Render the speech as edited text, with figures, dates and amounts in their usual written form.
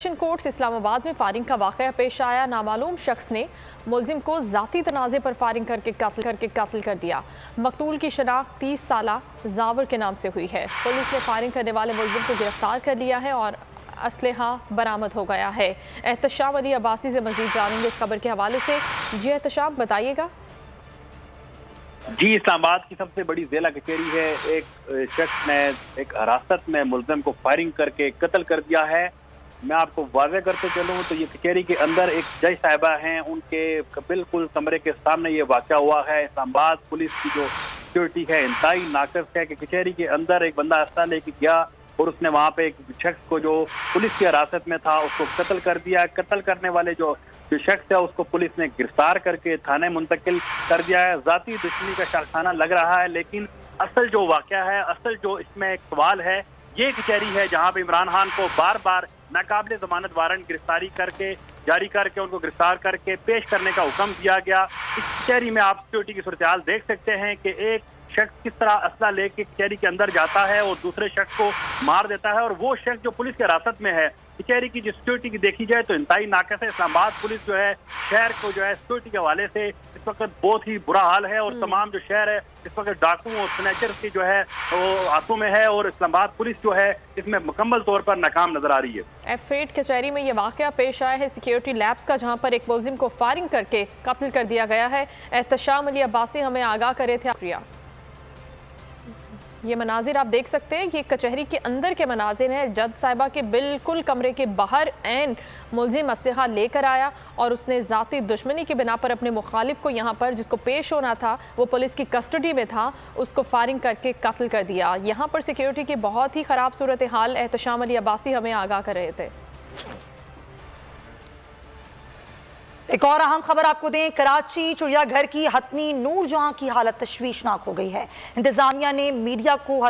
Courts Islamabad में firing का वाकया पेश आया। नामालूम शख्स ने मुलजिम को जाती तनाज़े पर फायरिंग करके कत्ल कर दिया। मकतूल की शनाख्त 30 साला जावर के नाम से हुई है। पुलिस ने फायरिंग करने वाले मुलजिम को गिरफ्तार कर लिया है और असलहा बरामद हो गया है। एहतशाम अली अब्बासी से मजीद जानेंगे इस खबर के हवाले से। जी एहतशाम, बताइएगा। जी, इस्लामाबाद की सबसे बड़ी जिला कचहरी है। एक शख्स ने एक हिरासत में मुलजिम को फायरिंग करके कत्ल कर दिया है। मैं आपको वाज़ेह करते चलूँ तो ये कचहरी के अंदर एक जज साहिबा हैं, उनके बिल्कुल कमरे के सामने ये वाक़या हुआ है। इस्लामाबाद पुलिस की जो सिक्योरिटी है इंतहाई नाक़िस है कि कचहरी के अंदर एक बंदा अस्लहा लेके गया और उसने वहाँ पे एक शख्स को जो पुलिस की हिरासत में था उसको कत्ल कर दिया। कत्ल करने वाले जो शख्स है उसको पुलिस ने गिरफ्तार करके थाने मुंतकिल कर दिया है। ज़ाती दुश्मनी का कारखाना लग रहा है, लेकिन असल जो वाक़या है, असल जो इसमें एक सवाल है, ये कचहरी है जहाँ पे इमरान खान को बार बार नाकाबिले जमानत वारंट गिरफ्तारी करके जारी करके उनको गिरफ्तार करके पेश करने का हुक्म दिया गया। इस कचहरी में आप सिक्योरिटी की सूरत हाल देख सकते हैं कि एक शख्स किस तरह असला लेके कचहरी के अंदर जाता है और दूसरे शख्स को मार देता है, और वो शख्स जो पुलिस की हिरासत में है। कचहरी की जो सिक्योरिटी की देखी जाए तो इंतहाई नाक़िस है। इस्लामाबाद पुलिस जो है शहर को जो है सिक्योरिटी के हवाले से इस वक्त बहुत ही बुरा हाल है, और तमाम जो शहर है इस वक्त डाकू और स्नैचर की जो है वो हाथों में है, और इस्लामाबाद पुलिस जो है इसमें मुकम्मल तौर पर नाकाम नजर आ रही है। F8 कचहरी में ये वाकया पेश आया है सिक्योरिटी लैब्स का, जहां पर एक मुलजिम को फायरिंग करके कत्ल कर दिया गया है। एहतशाम अली अब्बासी हमें आगाह करे थे। प्रिया, ये मनाजिर आप देख सकते हैं, ये कचहरी के अंदर के मनाजिर हैं। जज साहिबा के बिल्कुल कमरे के बाहर एन मुलजिम असलहा लेकर आया और उसने ज़ाती दुश्मनी की बिना पर अपने मुखालिफ को यहाँ पर जिसको पेश होना था, वो पुलिस की कस्टडी में था, उसको फायरिंग करके कत्ल कर दिया। यहाँ पर सिक्योरिटी की बहुत ही ख़राब सूरत हाल एहतशाम अली अब्बासी हमें आगाह कर रहे थे। एक और अहम खबर आपको दें, कराची चिड़ियाघर की हथनी नूर जहां की हालत तशवीशनाक हो गई है। इंतजामिया ने मीडिया को